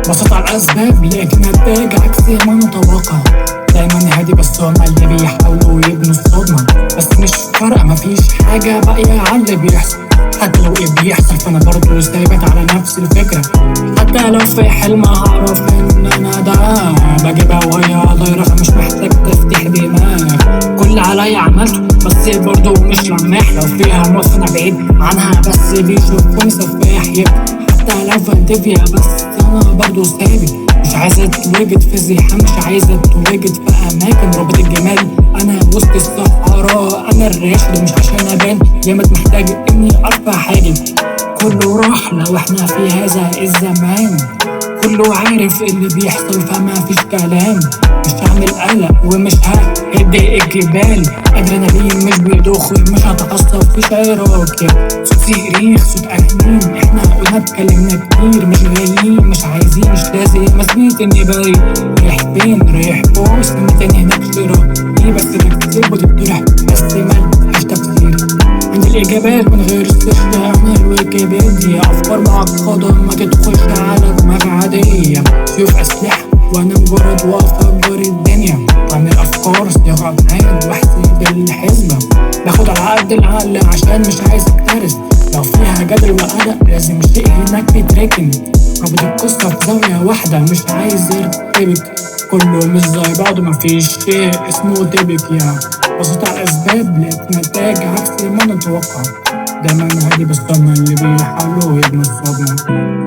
بصيت على الأسباب لقيت نتائج عكس ما نتوقع. دايما هادي بس هما اللي بيحاولوا يبنوا الصدمة، بس مش فارقة مفيش حاجة باقية على اللي بيحصل. حتى لو ايه بيحصل فانا برضه ثابت على نفس الفكرة. حتى لو في حلم هعرف ان انا ده بجيبها وهي دايرة، فمش محتاج تفتح دماغ. كل عليا عملته بس برضه مش لماح، لو فيها موت فانا بعيد عنها بس بيشوفوني سفاح. حتى لو فانتفيا بس انا برضه ثابت، مش عايزة تتواجد في زحام، مش عايزة تتواجد في أماكن رابط الجمال. أنا وسط الصحراء، أنا الراشد مش عشان أبان جامد محتاج إني أرفع حاجة. كله راح لو إحنا في هذا الزمان، كله عارف اللي بيحصل فما فيش كلام. مش هعمل قلق ومش ههد الجبال، ادرينالين مش بيضخ مش هتعصب في شراكة. صوت صريخ صوت أنين، احنا قلنا اتكلمنا كتير، مش جايين مش عايزين مش لازم. ما سمعت اني باين رايح فين رايح فوق، سمعت اني هناك شراكي بس بكتب وتطرح بس ملهاش تفسير. عندي الإجابات من غير استشفاء من الويكيبيديا، أفكار معقدة ما تدخلش على دماغ عادية. سيوف أسلحة وأنا مجرد وأفجر الدنيا. عامل أفكار صياغة أبعاد وأحسب الحسبة، باخد على قد العقل عشان مش عايز أكترث. لو فيها جدل وقلق لازم شيء هناك يتركن. رابط القصة في زاوية واحدة مش عايز يرتبك، كله مش زي بعضه مفيش شيء اسمه تبك. بصيت على الأسباب لقيت نتائج عكس ما نتوقع. دايما هادي بس هما اللي بيحاولوا يبنوا الصدمة.